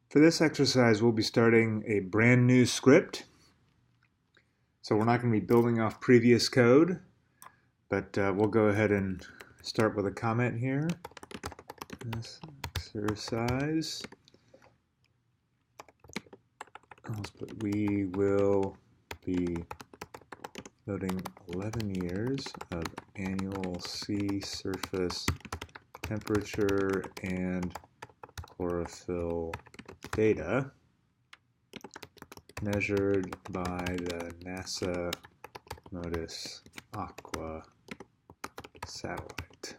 For this exercise, we'll be starting a brand new script. So we're not going to be building off previous code, but we'll go ahead and start with a comment here. This exercise, let's put, we will be loading 11 years of annual sea surface temperature and chlorophyll data measured by the NASA Modus Aqua satellite.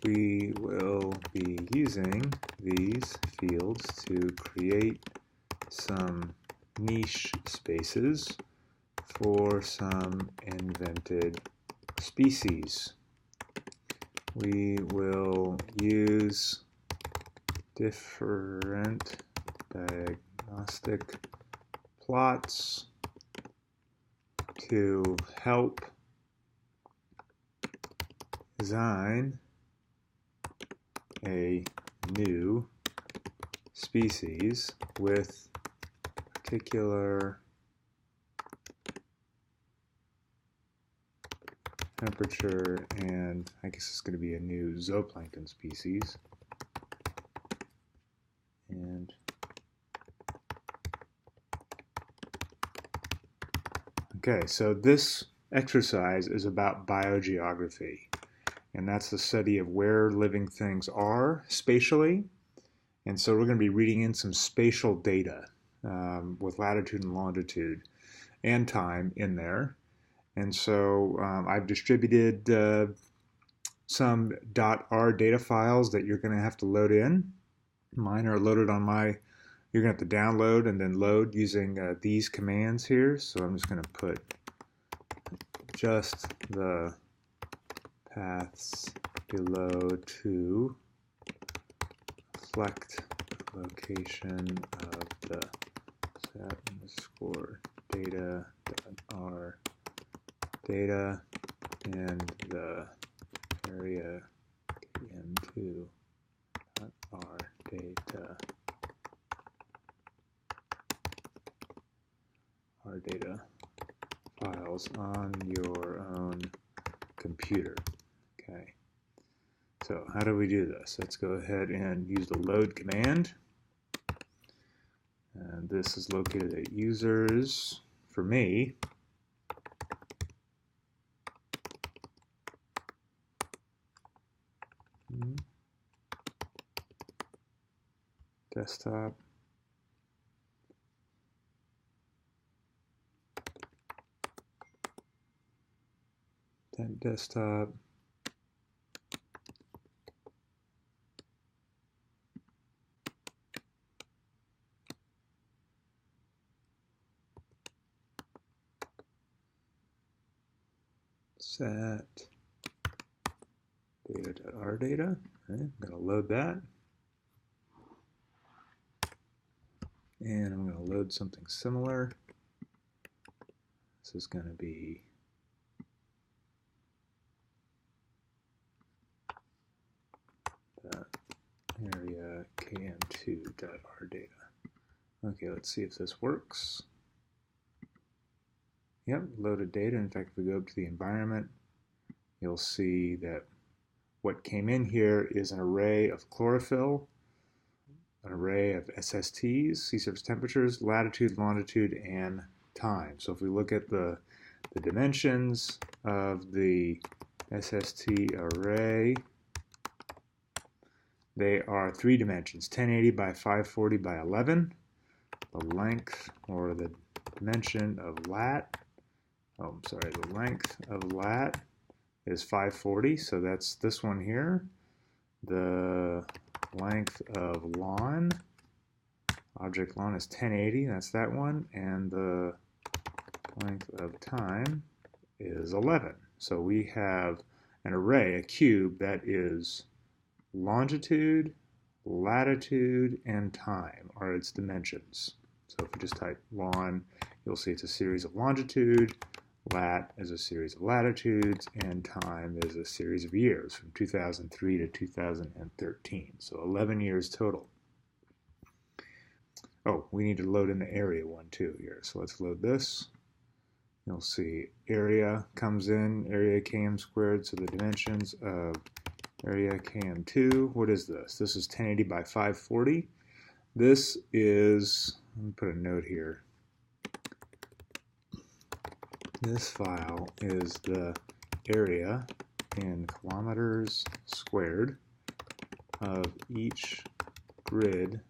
We will be using these fields to create some niche spaces for some invented species. We will use different diagnostic plots to help design a new species with particular temperature, and I guess it's going to be a new zooplankton species. And okay, so this exercise is about biogeography, and that's the study of where living things are spatially. And so we're going to be reading in some spatial data with latitude and longitude and time in there. And so I've distributed some .r data files that you're going to have to load in. Mine are loaded on you're going to have to download and then load using these commands here. So I'm just going to put just the paths below to reflect location of the set_data.r data and the area km2.r data files on your own computer. Okay, so how do we do this? Let's go ahead and use the load command. And this is located at users for me. Desktop. Then desktop. Set data.r data. Okay, I'm going to load that. And I'm going to load something similar. This is going to be the area km2.r data. Okay, let's see if this works. Yep, loaded data. In fact, if we go up to the environment, you'll see that what came in here is an array of chlorophyll, an array of SSTs, sea surface temperatures, latitude, longitude, and time. So if we look at the dimensions of the SST array, they are 3 dimensions, 1080 by 540 by 11. The length, or the dimension of the length of lat is 540, so that's this one here. The length of lon, object lon, is 1080, that's that one, and the length of time is 11. So we have an array, a cube, that is longitude, latitude, and time are its dimensions. So if we just type lon, you'll see it's a series of longitude, Lat is a series of latitudes, and time is a series of years from 2003 to 2013. So 11 years total. Oh, we need to load in the area one too here. So let's load this. You'll see area comes in, area km squared, so the dimensions of area km2. What is this? This is 1080 by 540. This is, let me put a note here. This file is the area in kilometers squared of each grid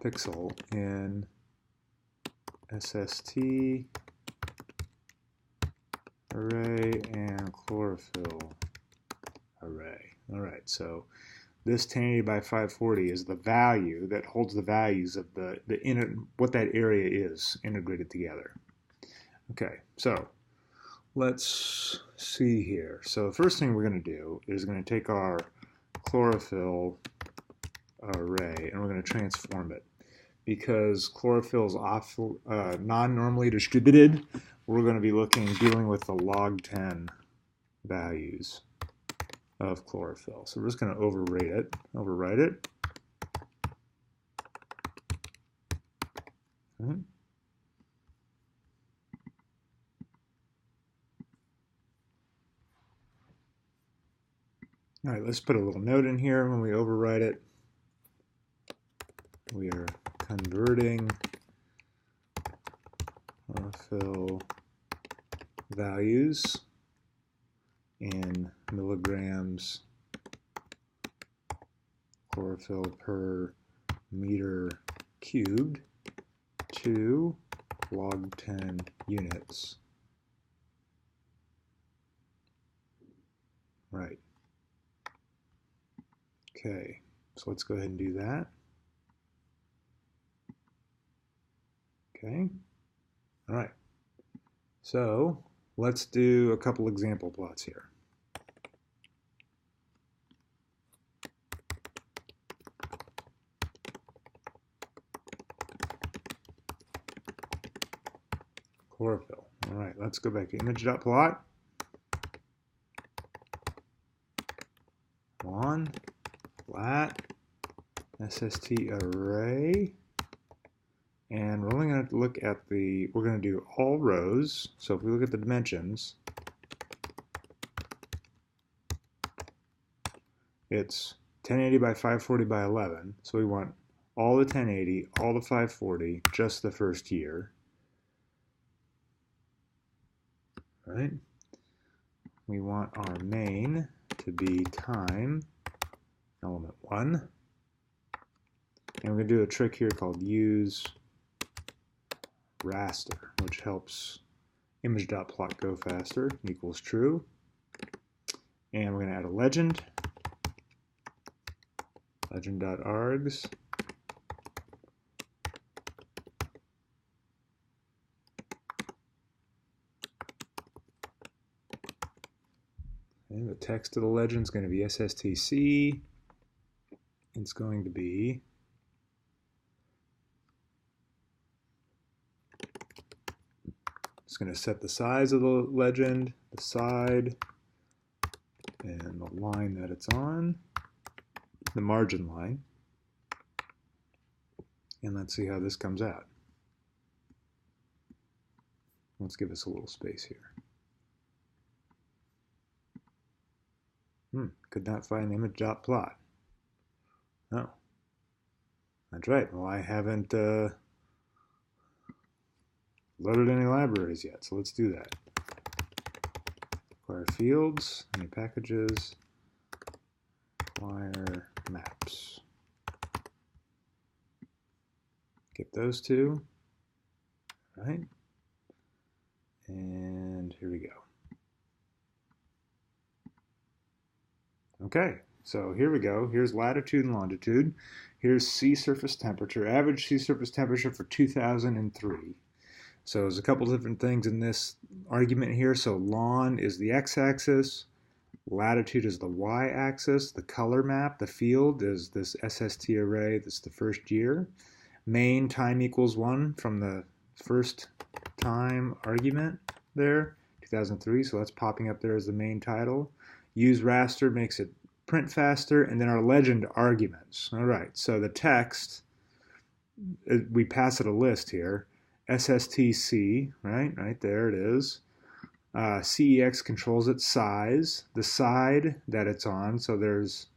pixel in SST array and chlorophyll array. All right, so this 1080 by 540 is the value that holds the values of what that area is integrated together. Okay, so let's see here. So the first thing we're going to do is going to take our chlorophyll array and we're going to transform it. Because chlorophyll is non-normally distributed, we're going to be dealing with the log 10 values of chlorophyll. So we're just going to overwrite it. Okay. All right, let's put a little note in here when we overwrite it. We are converting chlorophyll values in milligrams chlorophyll per meter cubed to log 10 units. Right. Okay, so let's go ahead and do that. Okay, all right. So let's do a couple example plots here. Chlorophyll. All right, let's go back to image.plot. On lat SST array. And we're only going to look at we're going to do all rows. So if we look at the dimensions, it's 1080 by 540 by 11. So we want all the 1080, all the 540, just the first year. Right? We want our main to be time, element 1. And we're going to do a trick here called use raster, which helps image.plot go faster, equals true. And we're going to add a legend, legend.args. And the text of the legend is going to be SSTC. It's going to be going to set the size of the legend, the side, and the line that it's on, the margin line. And let's see how this comes out. Let's give us a little space here. Could not find image.plot. Oh, that's right. Well, I haven't loaded any libraries yet, so let's do that. Acquire fields, any packages, acquire maps. Get those two, right? And here we go. Okay, so here we go. Here's latitude and longitude. Here's sea surface temperature, average sea surface temperature for 2003. So there's a couple different things in this argument here. So lon is the x-axis, latitude is the y-axis, the color map, the field is this SST array, that's the first year. main time equals 1 from the first time argument there, 2003, so that's popping up there as the main title. Use raster makes it print faster, and then our legend arguments. All right, so the text, we pass it a list here. SSTC, right there it is. CEX controls its size, the side that it's on, so there's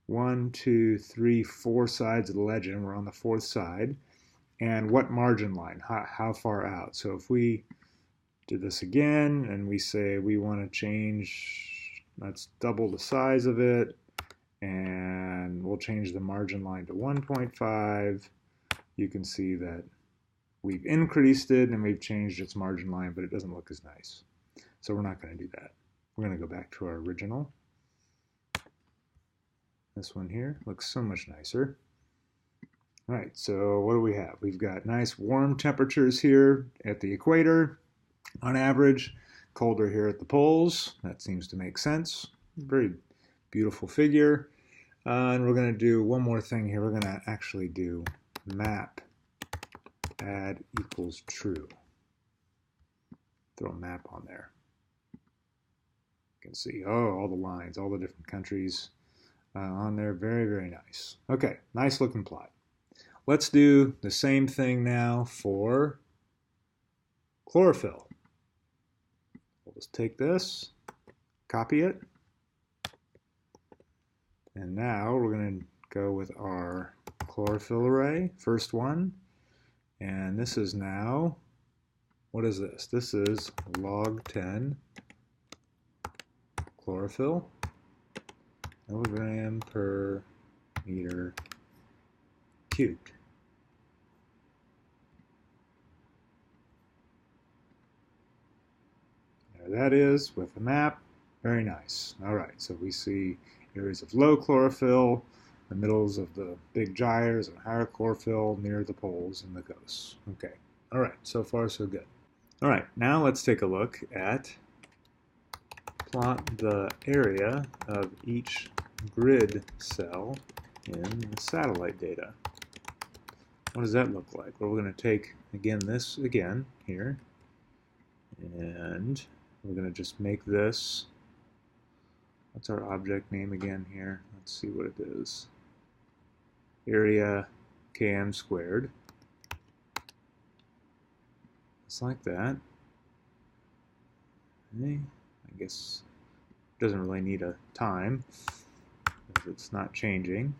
1, 2, 3, 4 sides of the legend. We're on the 4th side. And what margin line, how far out. So if we do this again and we say we want to change, let's double the size of it, and we'll change the margin line to 1.5, you can see that we've increased it and we've changed its margin line, but it doesn't look as nice. So we're not going to do that. We're going to go back to our original. This one here looks so much nicer. All right, so what do we have? We've got nice warm temperatures here at the equator on average, colder here at the poles. That seems to make sense. Very beautiful figure. And we're going to do one more thing here. We're going to actually do map add equals true. Throw a map on there. You can see, oh, all the lines, all the different countries on there. Very, very nice. Okay, nice looking plot. Let's do the same thing now for chlorophyll. We'll just take this, copy it, and now we're going to go with our chlorophyll array, first one, and this is now, what is this? This is log 10 chlorophyll, milligram per meter cubed. There that is with the map. Very nice. All right, so we see areas of low chlorophyll, the middles of the big gyres, and higher chlorophyll near the poles and the coasts. Okay, all right, so far so good. All right, now let's take a look at plot the area of each grid cell in the satellite data. What does that look like? Well, we're going to take, again, this again here, and we're going to just make this, what's our object name again here? Let's see what it is. Area km squared. Just like that. Okay. I guess it doesn't really need a time because it's not changing.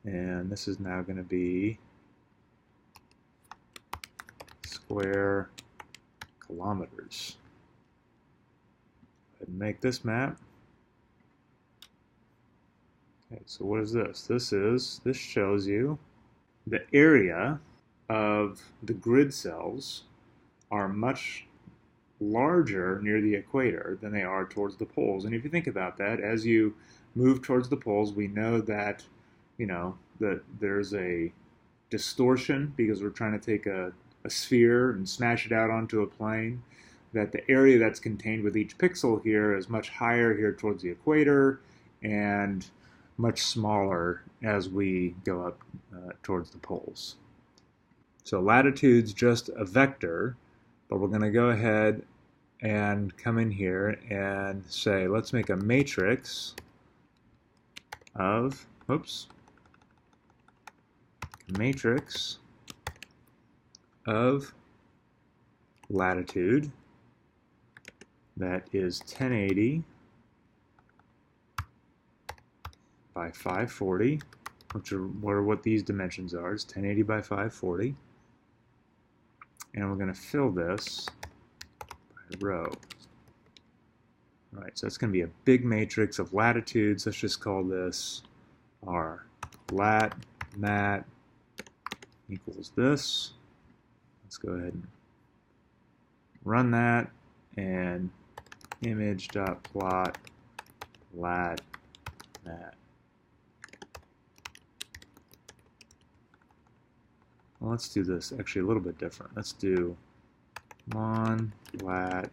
And this is now going to be square kilometers. Go ahead and make this map. Okay, so what is this? This shows you the area of the grid cells are much larger near the equator than they are towards the poles. And if you think about that, as you move towards the poles, we know that, that there's a distortion because we're trying to take a sphere and smash it out onto a plane, that the area that's contained with each pixel here is much higher here towards the equator and much smaller as we go up towards the poles. So latitude's just a vector, but we're going to go ahead and come in here and say, let's make a matrix of, matrix of latitude that is 1080 by 540, which are what these dimensions are. It's 1080 by 540. And we're going to fill this by row. All right, so it's going to be a big matrix of latitudes. Let's just call this our lat mat equals this. Let's go ahead and run that, and image.plot lat mat. Well, let's do this actually a little bit different. Let's do mon lat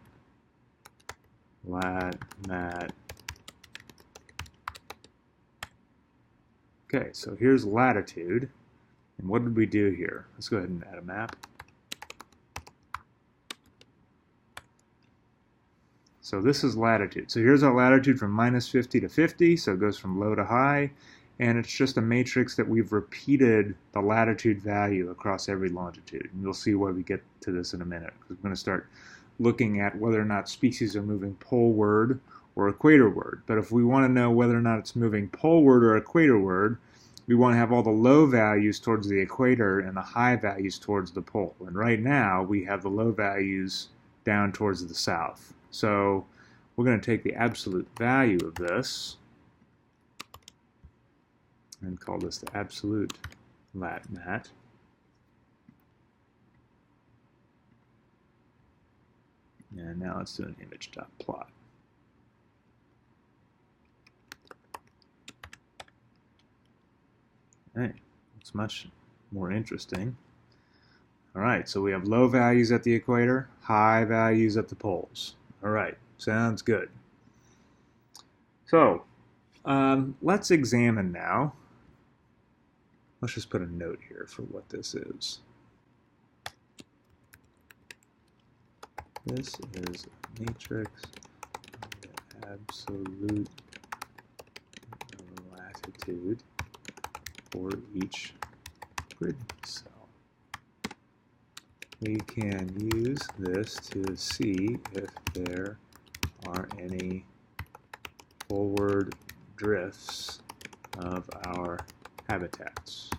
mat. Okay, so here's latitude, And what did we do here? Let's go ahead and add a map. So this is latitude. So here's our latitude from -50 to 50, so it goes from low to high, and it's just a matrix that we've repeated the latitude value across every longitude. And you'll see why we get to this in a minute, because we're going to start looking at whether or not species are moving poleward or equatorward. But if we want to know whether or not it's moving poleward or equatorward, we want to have all the low values towards the equator and the high values towards the pole. And right now, we have the low values down towards the south. So we're going to take the absolute value of this and call this the absolute lat-mat. And now let's do an image.plot. Hey, it's much more interesting. All right, so we have low values at the equator, high values at the poles. All right, sounds good. So let's examine now. Let's just put a note here for what this is. This is a matrix of the absolute latitude for each grid cell. We can use this to see if there are any forward drifts of our habitats,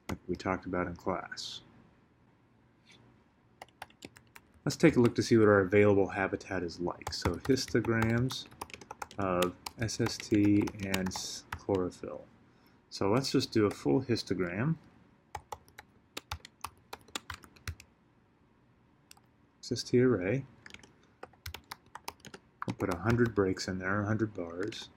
like we talked about in class. Let's take a look to see what our available habitat is like. So histograms of SST and chlorophyll. So let's just do a full histogram. SST array. We'll put 100 breaks in there, 100 bars.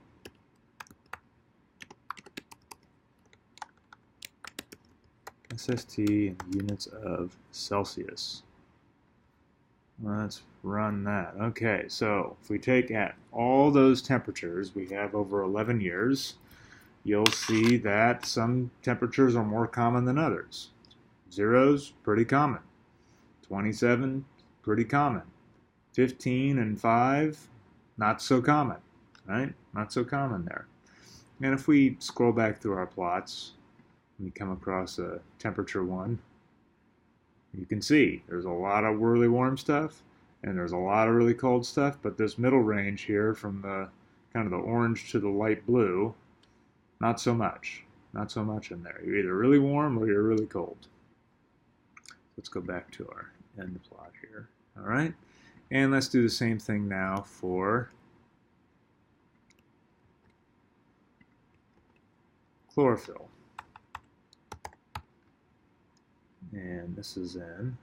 SST in units of Celsius. Let's run that. Okay, so if we take at all those temperatures we have over 11 years, you'll see that some temperatures are more common than others. 0's pretty common. 27, pretty common. 15 and 5, not so common, right? Not so common there. And if we scroll back through our plots, we come across a temperature one, you can see there's a lot of really warm stuff and there's a lot of really cold stuff, but this middle range here from the kind of the orange to the light blue, not so much. Not so much in there. You're either really warm or you're really cold. Let's go back to our end plot here. All right, and let's do the same thing now for chlorophyll. And this is in,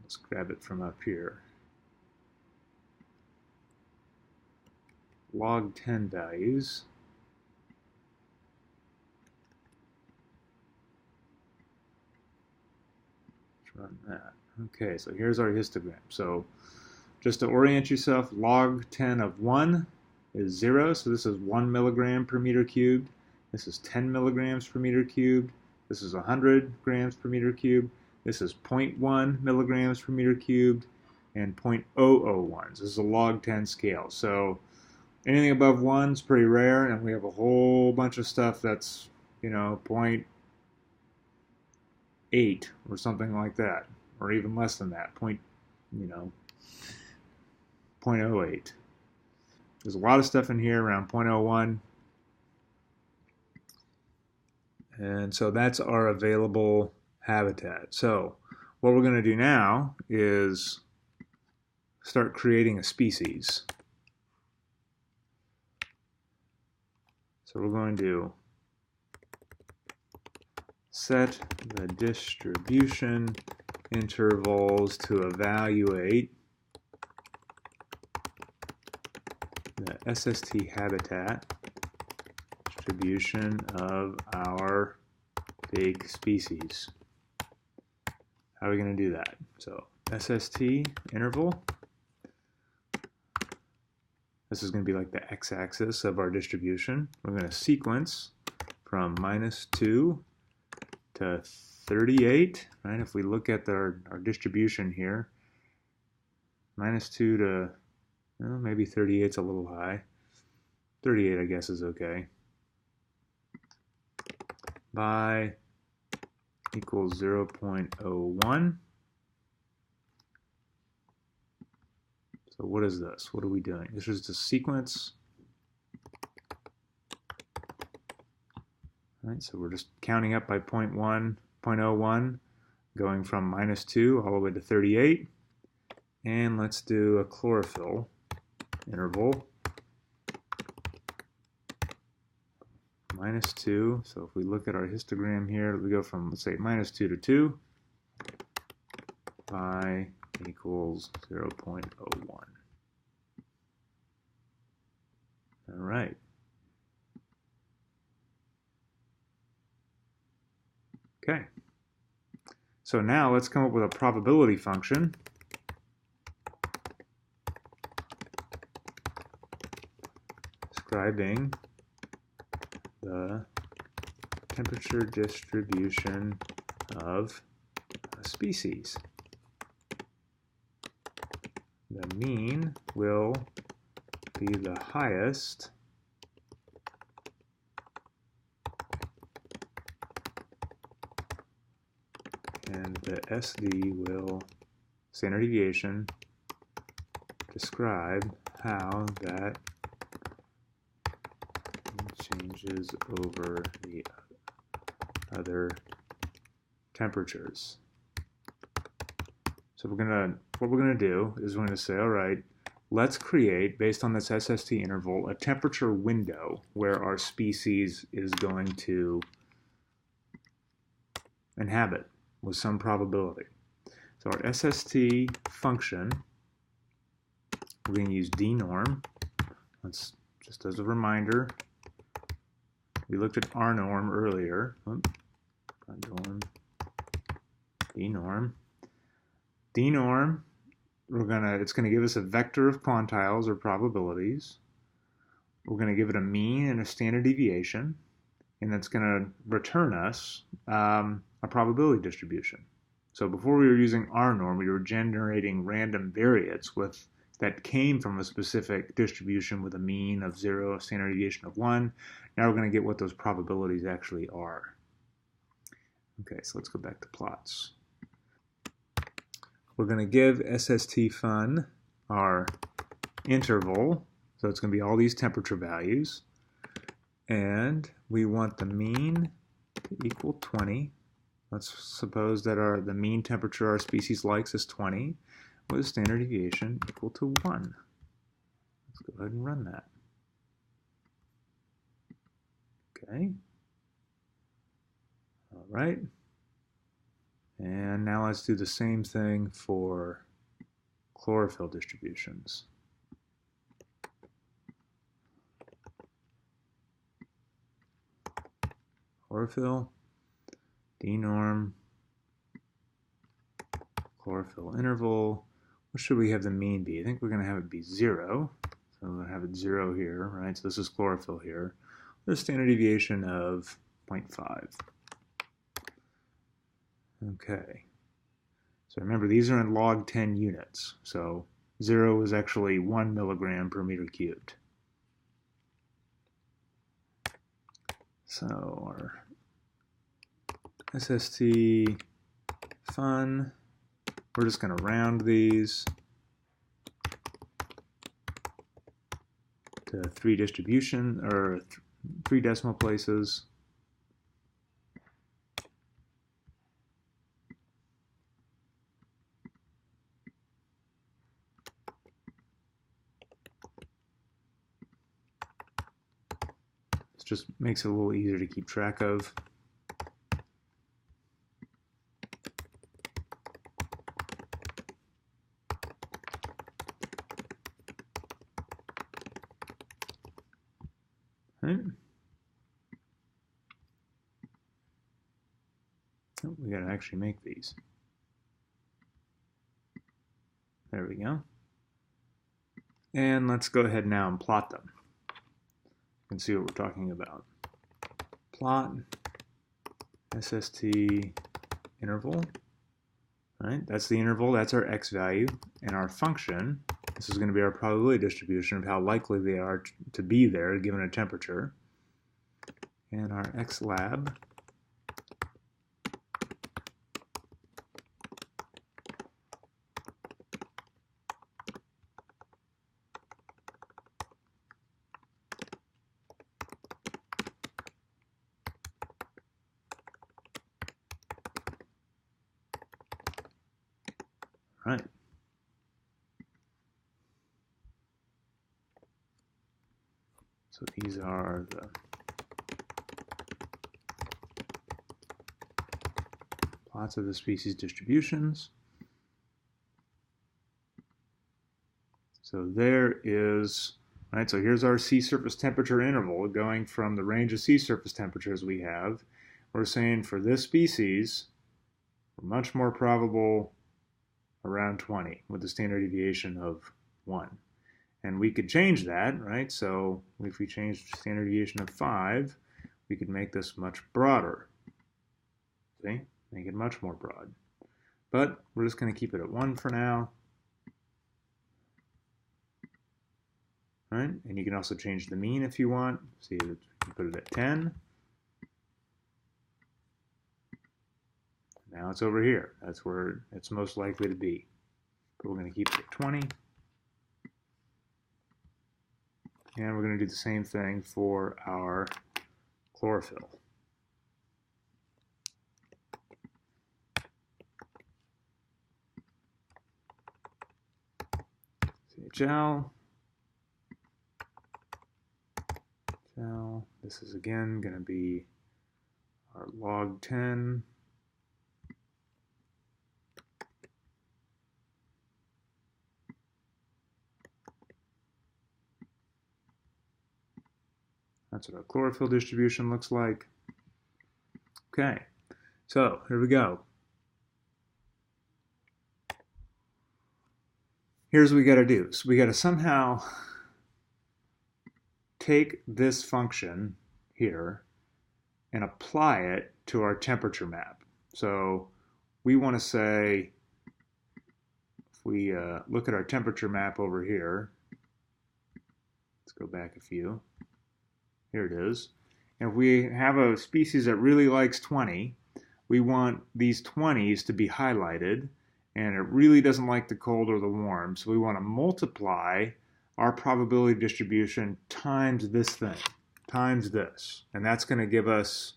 let's grab it from up here, log 10 values. Let's run that. Okay, so here's our histogram. So just to orient yourself, log 10 of 1 is 0, so this is 1 milligram per meter cubed. This is 10 milligrams per meter cubed. This is 100 grams per meter cubed. This is 0.1 milligrams per meter cubed and 0.001. This is a log 10 scale. So anything above 1 is pretty rare, and we have a whole bunch of stuff that's, you know, 0.8 or something like that, or even less than that, 0.08. There's a lot of stuff in here around 0.01. And so that's our available habitat. So what we're going to do now is start creating a species. So we're going to set the distribution intervals to evaluate the SST habitat distribution of our big species. How are we going to do that? So SST interval. This is going to be like the x-axis of our distribution. We're going to sequence from -2 to 38, right? If we look at our distribution here, -2 to, well, maybe 38's a little high. 38, I guess, is okay. By equals 0.01. So what is this? What are we doing? This is the sequence. All right, so we're just counting up by 0.01, going from -2 all the way to 38. And let's do a chlorophyll interval. -2. So if we look at our histogram here, we go from, let's say, -2 to 2. Pi equals 0.01. All right. Okay. So now let's come up with a probability function. Describing the temperature distribution of a species. The mean will be the highest and the SD will, standard deviation, describe how that changes over the other temperatures. So what we're gonna do is we're gonna say, all right, let's create, based on this SST interval, a temperature window where our species is going to inhabit with some probability. So our SST function, we're going to use dnorm. Let's, just as a reminder, we looked at R norm earlier. Dnorm. Dnorm, it's going to give us a vector of quantiles or probabilities. We're going to give it a mean and a standard deviation, and that's going to return us a probability distribution. So before we were using R norm, we were generating random variates that came from a specific distribution with a mean of 0, a standard deviation of 1. Now we're going to get what those probabilities actually are. Okay, so let's go back to plots. We're going to give SST fun our interval, so it's going to be all these temperature values, and we want the mean to equal 20. Let's suppose that the mean temperature our species likes is 20, with a standard deviation equal to 1. Let's go ahead and run that. Okay. All right. And now let's do the same thing for chlorophyll distributions. Chlorophyll, dnorm, chlorophyll interval. What should we have the mean be? I think we're going to have it be 0. So we're going to have it 0 here, right? So this is chlorophyll here. There's a standard deviation of 0.5. Okay. So remember, these are in log 10 units. So 0 is actually 1 milligram per meter cubed. So our SST fun, we're just going to round these to 3 decimal places. This just makes it a little easier to keep track of. Right. Oh, we gotta actually make these. There we go. And let's go ahead now and plot them. You can see what we're talking about. Plot SST interval, right? That's the interval, that's our x value, and our function, this is going to be our probability distribution of how likely they are to be there given a temperature, and our x lab right. So these are the plots of the species distributions. So there is, right, so here's our sea surface temperature interval going from the range of sea surface temperatures we have. We're saying for this species, we're much more probable around 20 with a standard deviation of 1. And we could change that, right? So if we changed standard deviation of 5, we could make this much broader. See? Make it much more broad. But we're just going to keep it at 1 for now. Right? And you can also change the mean if you want. See, you put it at 10. Now it's over here. That's where it's most likely to be. But we're going to keep it at 20. And we're going to do the same thing for our chlorophyll. CHL. This is again going to be our log 10. That's what our chlorophyll distribution looks like. Okay, so here we go. Here's what we got to do. So we got to somehow take this function here and apply it to our temperature map. So we want to say, if we look at our temperature map over here, let's go back a few. Here it is. And if we have a species that really likes 20, we want these 20s to be highlighted, and it really doesn't like the cold or the warm. So we want to multiply our probability distribution times this thing, times this. And that's going to give us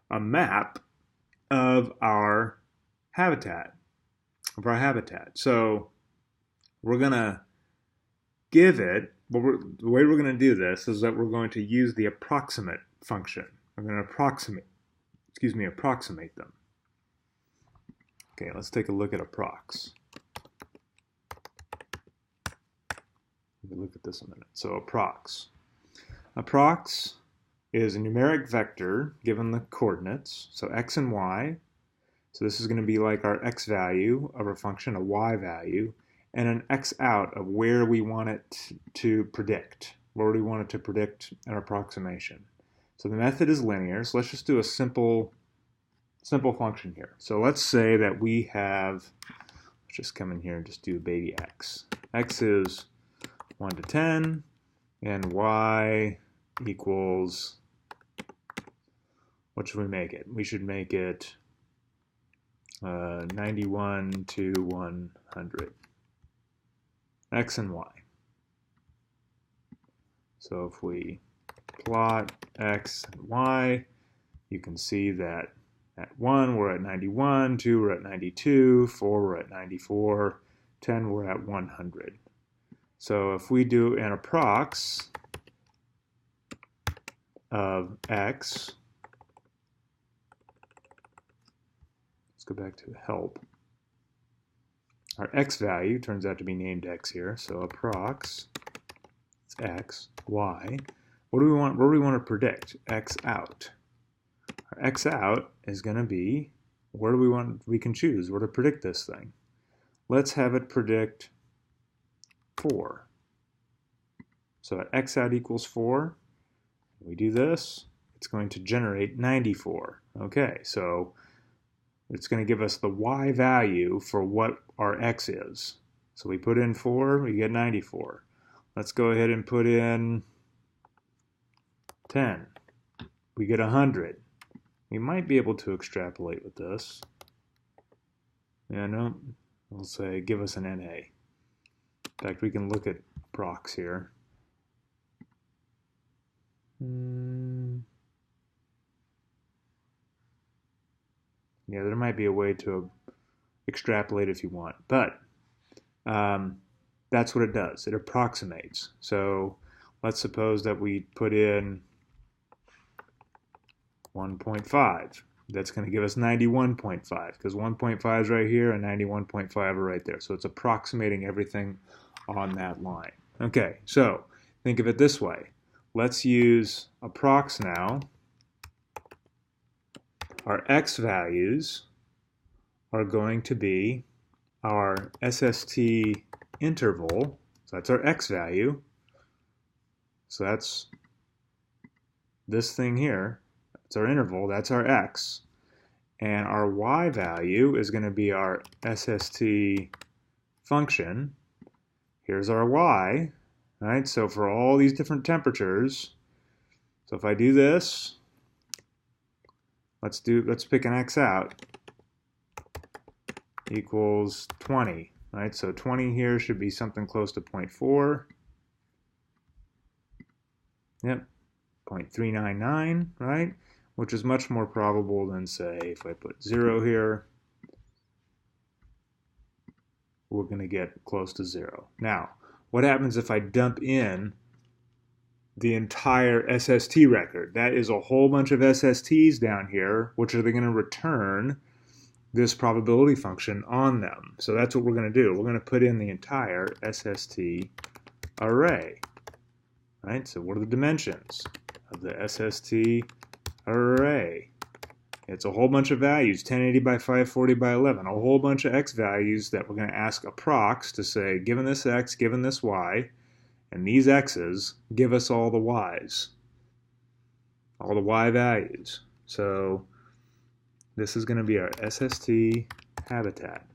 a map of our habitat, So we're going to give it, the way we're going to do this is that we're going to use the approximate function. We're going to approximate them. Okay, let's take a look at approx. We'll look at this in a minute. So approx. Approx is a numeric vector given the coordinates, so x and y. So this is going to be like our x value of our function, a y value, and an x out of where we want it to predict, where we want it to predict an approximation. So the method is linear, so let's just do a simple function here. So let's say that we have, let's just come in here and just do baby x. X is 1 to 10, and y equals, what should we make it? We should make it 91 to 100. X and y. So if we plot x and y, you can see that at 1 we're at 91, 2 we're at 92, 4 we're at 94, 10 we're at 100. So if we do an approx of x, let's go back to help. Our x value turns out to be named x here, so approx, it's x, y. What do we want to predict? X out. Our x out is going to be, where do we can choose where to predict this thing. Let's have it predict 4. So at x out equals 4, we do this, it's going to generate 94. Okay, so it's going to give us the y value for what our x is. So we put in 4, we get 94. Let's go ahead and put in 10. We get 100. We might be able to extrapolate with this. Yeah, no, we'll say give us an NA. In fact, we can look at procs here. Yeah, there might be a way to extrapolate if you want, but that's what it does. It approximates. So let's suppose that we put in 1.5. That's going to give us 91.5 because 1.5 is right here and 91.5 are right there. So it's approximating everything on that line. Okay, so think of it this way. Let's use approx now. Our x values are going to be our SST interval. So that's our x value. So that's this thing here. That's our interval. That's our x. And our y value is going to be our SST function. Here's our y. Right? So for all these different temperatures, so if I do this, let's pick an x out, equals 20, right? So 20 here should be something close to 0.4. Yep, 0.399, right? Which is much more probable than, say, if I put 0 here, we're going to get close to 0. Now, what happens if I dump in the entire SST record? That is a whole bunch of SSTs down here, which are they going to return this probability function on them. So that's what we're going to do. We're going to put in the entire SST array. Right? So what are the dimensions of the SST array? It's a whole bunch of values, 1080 by 540 by 11, a whole bunch of x values that we're going to ask approx to say, given this x, given this y, and these x's, give us all the y's, all the y values. So this is going to be our SST habitat.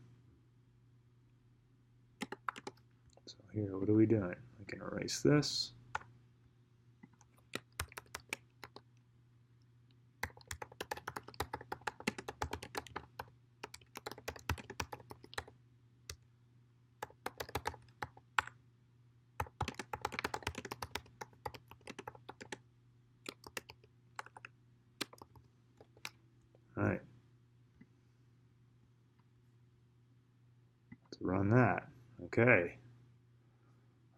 So here, what are we doing? We can erase this. All right. Let's run that. Okay.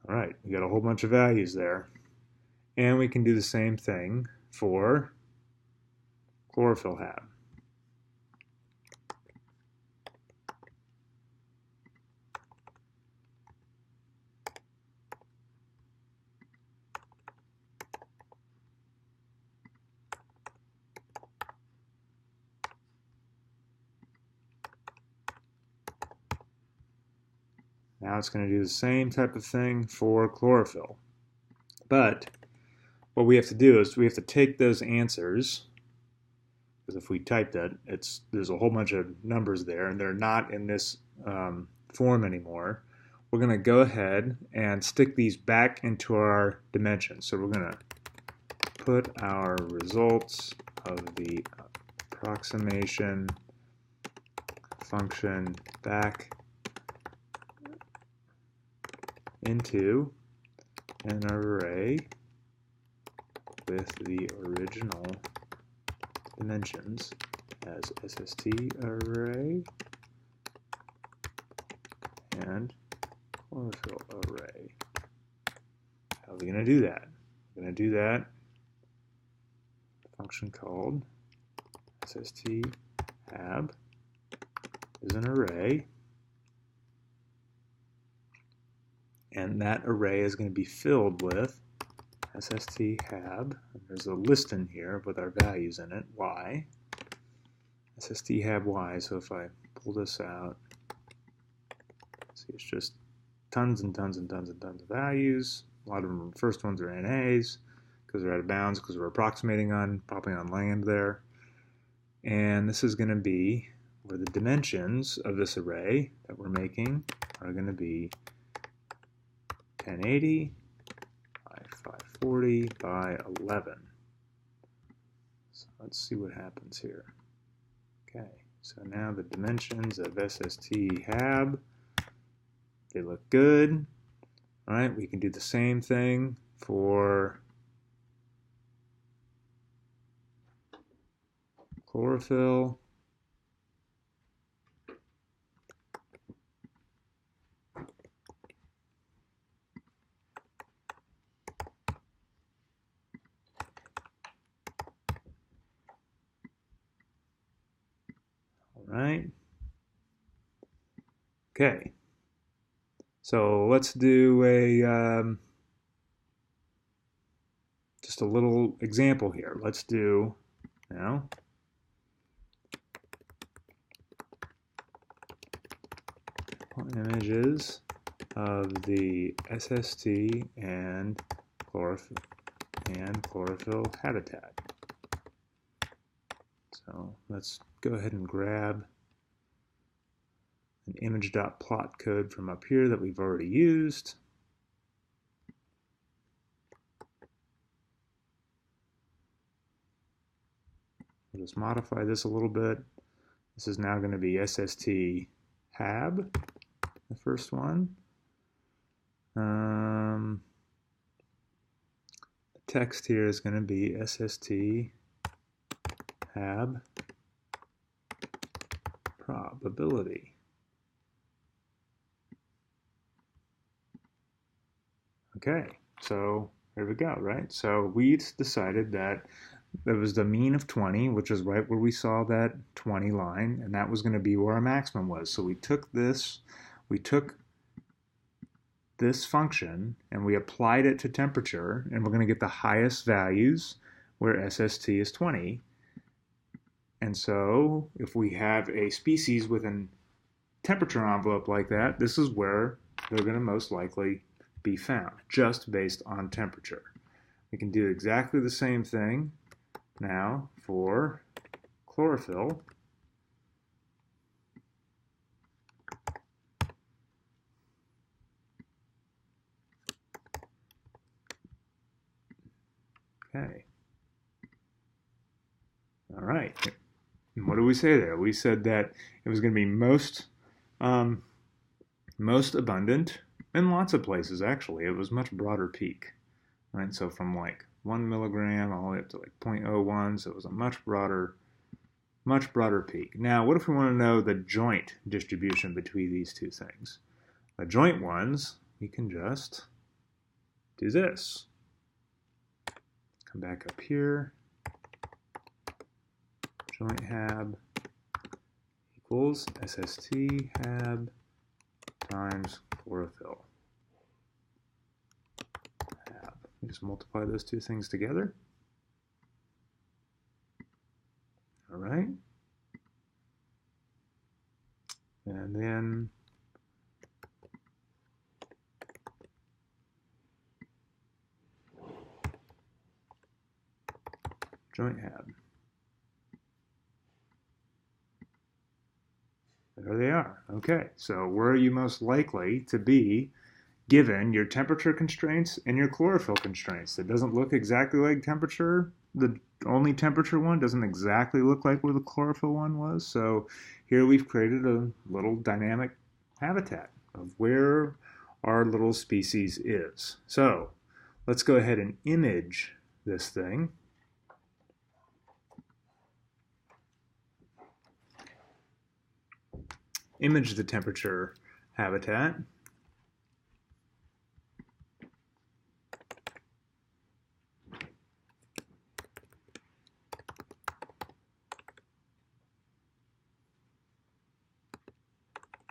All right, we got a whole bunch of values there. And we can do the same thing for chlorophyll hab. Now it's going to do the same type of thing for chlorophyll. But what we have to do is we have to take those answers, because if we type that, there's a whole bunch of numbers there, and they're not in this form anymore. We're going to go ahead and stick these back into our dimensions. So we're going to put our results of the approximation function back into an array with the original dimensions as SST array and chlorophyll array. How are we going to do that? We're going to do that function called SST hab is an array, and that array is going to be filled with SST hab. There's a list in here with our values in it, y. SST hab y. So if I pull this out, see, it's just tons and tons and tons and tons of values. A lot of them, first ones are NAs. because they're out of bounds because we're approximating on probably on land there. And this is going to be where the dimensions of this array that we're making are going to be 1080 by 540 by 11. So let's see what happens here. Okay, so now the dimensions of SST HAB, they look good. All right, we can do the same thing for chlorophyll. All right. Okay. So let's do a just a little example here. Let's do now images of the SST and chlorophyll habitat. So let's go ahead and grab an image.plot code from up here that we've already used. We'll just modify this a little bit. This is now going to be SST HAB, the first one. The text here is going to be SST HAB probability. Okay, so here we go, right? So we decided that there was the mean of 20, which is right where we saw that 20 line, and that was going to be where our maximum was. So we took this function and we applied it to temperature, and we're going to get the highest values where SST is 20. And so if we have a species with a temperature envelope like that, this is where they're going to most likely be found, just based on temperature. We can do exactly the same thing now for chlorophyll. Okay. All right. And what did we say there? We said that it was going to be most abundant in lots of places. Actually, it was much broader peak, right? So from like 1 milligram all the way up to like 0.01, so it was a much broader peak. Now, what if we want to know the joint distribution between these two things? The joint ones, we can just do this. Come back up here. Joint HAB equals SST HAB times chlorophyll HAB. We just multiply those two things together. All right. And then joint HAB. There they are. Okay, so where are you most likely to be given your temperature constraints and your chlorophyll constraints? It doesn't look exactly like temperature. The only temperature one doesn't exactly look like where the chlorophyll one was. So here we've created a little dynamic habitat of where our little species is. So let's go ahead and image this thing. Image the temperature habitat.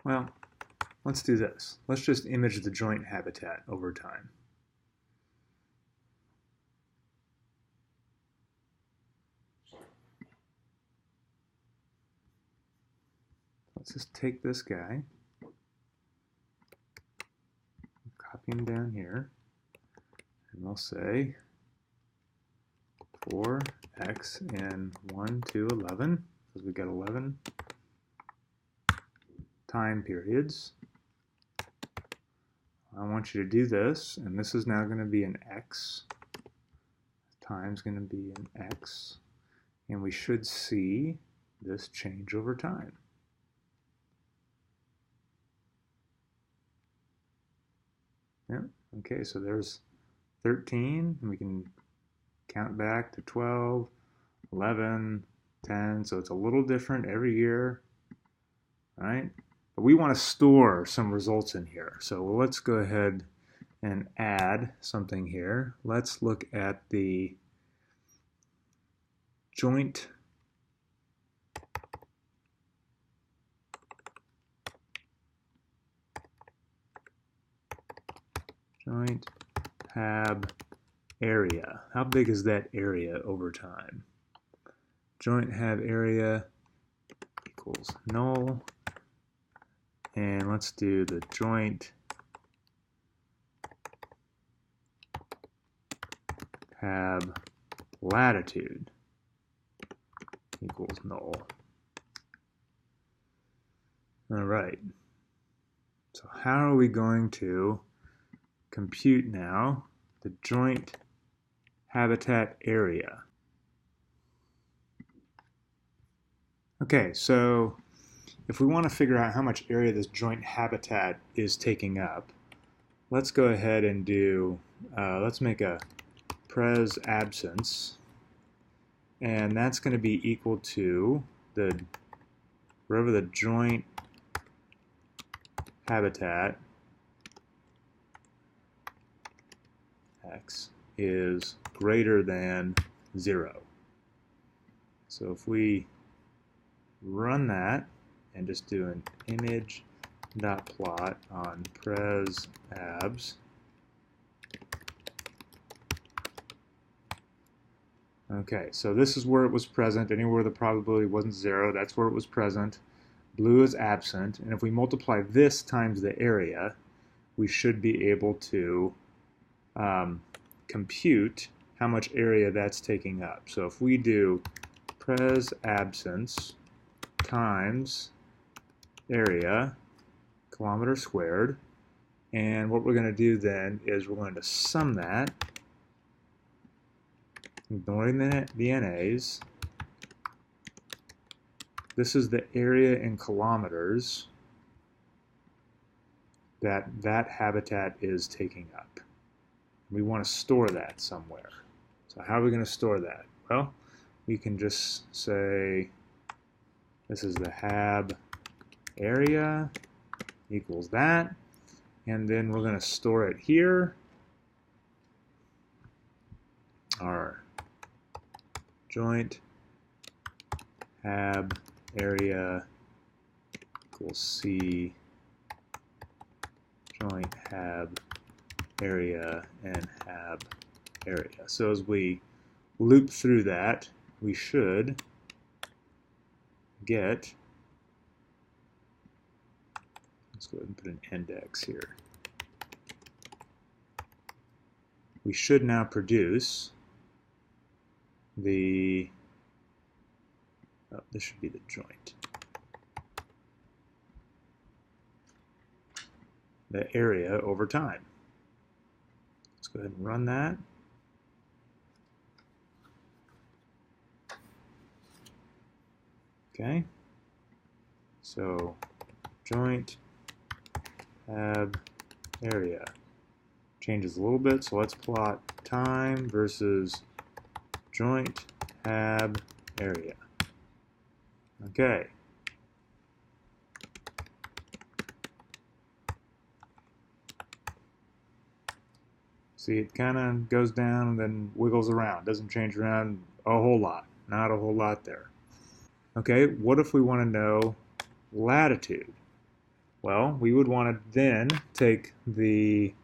Well, let's do this. Let's just image the joint habitat over time. Let's just take this guy, copy him down here, and we'll say for x in 1 to 11, because we got 11 time periods. I want you to do this, and this is now going to be an x. Time's going to be an x, and we should see this change over time. Yeah, okay, so there's 13, and we can count back to 12, 11, 10, so it's a little different every year, right? But we want to store some results in here, so let's go ahead and add something here. Let's look at the joint hab area. How big is that area over time? Joint hab area equals null. And let's do the joint hab latitude equals null. All right. So how are we going to compute now the joint habitat area? Okay, so if we want to figure out how much area this joint habitat is taking up, let's go ahead and do, let's make a pres absence, and that's going to be equal to the, wherever the joint habitat x is greater than 0. So if we run that and just do an image.plot on pres abs, okay, so this is where it was present. Anywhere the probability wasn't 0, that's where it was present. Blue is absent, and if we multiply this times the area, we should be able to compute how much area that's taking up. So if we do pres absence times area, kilometer squared, and what we're going to do then is we're going to sum that, ignoring the NAs. This is the area in kilometers that habitat is taking up. We want to store that somewhere. So how are we going to store that? Well, we can just say this is the hab area equals that, and then we're going to store it here. Our joint hab area equals C joint hab area and hab area. So as we loop through that, we should get, let's go ahead and put an index here. We should now produce the, oh, this should be the joint. The area over time. Let's go ahead and run that. Okay. So joint hab area changes a little bit, so let's plot time versus joint hab area. Okay. See, it kind of goes down and then wiggles around. Doesn't change around a whole lot. Not a whole lot there. Okay, what if we want to know latitude? Well, we would want to then take the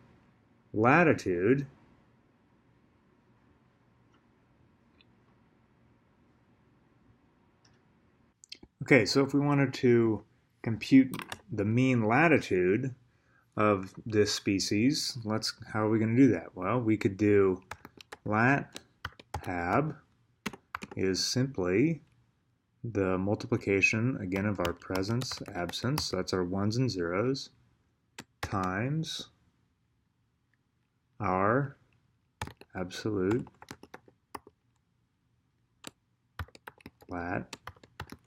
latitude okay, so if we wanted to compute the mean latitude of this species, how are we going to do that? Well, we could do lat hab is simply the multiplication, again, of our presence, absence, so that's our ones and zeros, times our absolute, lat,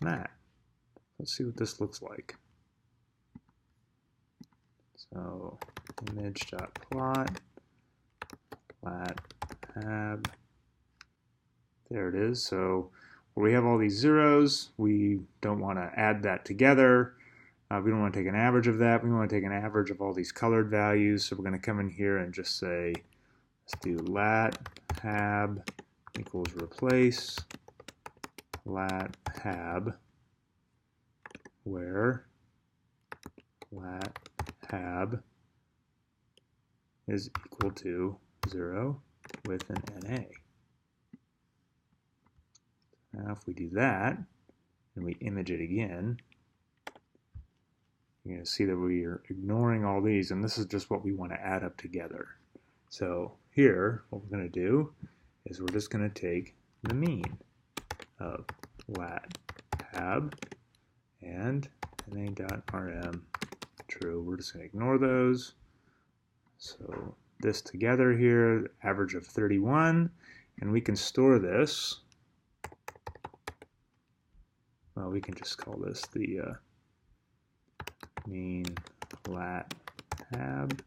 mat. Let's see what this looks like. So image.plot, lat, hab, there it is. So where we have all these zeros, we don't want to add that together. We don't want to take an average of that. We want to take an average of all these colored values. So we're going to come in here and just say, let's do lat hab equals replace lat hab, where lat hab is equal to 0 with an NA. Now if we do that, and we image it again, you're going to see that we are ignoring all these, and this is just what we want to add up together. So here, what we're going to do is we're just going to take the mean of lat hab and na.rm true. We're just going to ignore those. So this together here, average of 31, and we can store this. Well, we can just call this the mean lat hab.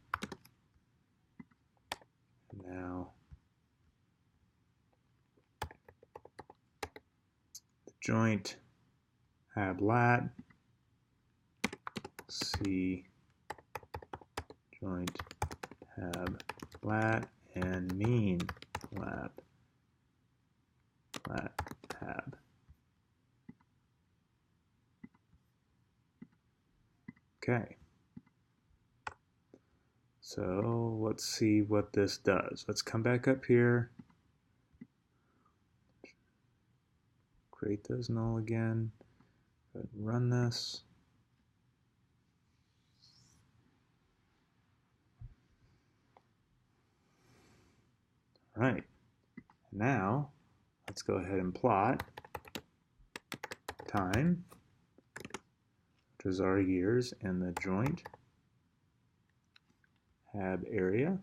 And now the joint hab lat, C joint hab lat, and mean lat hab. Okay, so let's see what this does. Let's come back up here, create those null again, go ahead and run this. All right, now let's go ahead and plot time, which is our years, and the joint hab area,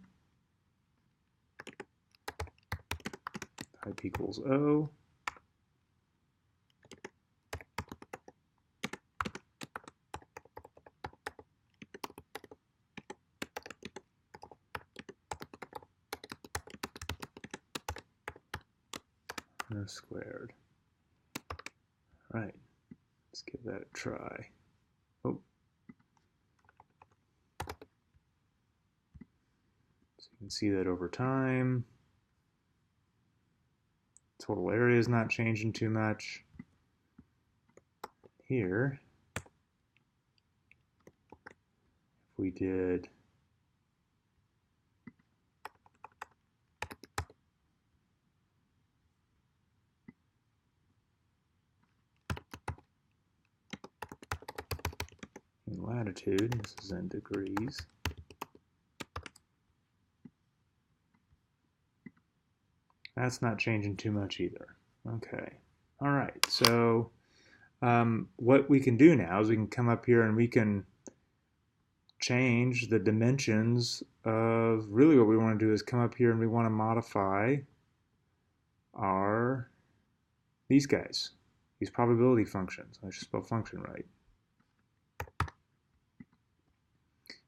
type equals O, squared. All right, let's give that a try. Oh. So you can see that over time, total area is not changing too much. Here, if we did in latitude, this is in degrees, that's not changing too much either. Okay, all right, so what we can do now is we can come up here and we can change the dimensions of, really what we want to do is come up here and we want to modify these guys, these probability functions. I should spell function right.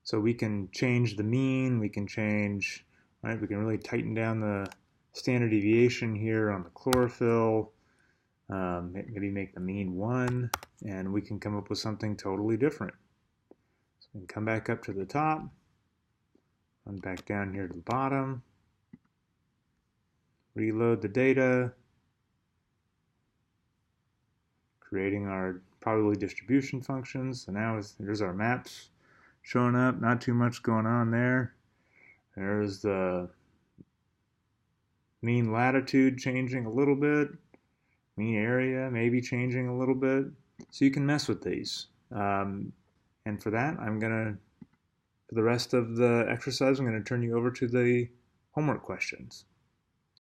So we can change the mean, we can change, right, we can really tighten down the standard deviation here on the chlorophyll, maybe make the mean 1, and we can come up with something totally different. So we can come back up to the top, run back down here to the bottom, reload the data, creating our probability distribution functions. So now there's our maps showing up, not too much going on there. There's the mean latitude changing a little bit, mean area maybe changing a little bit. So you can mess with these. And for that, for the rest of the exercise, I'm going to turn you over to the homework questions.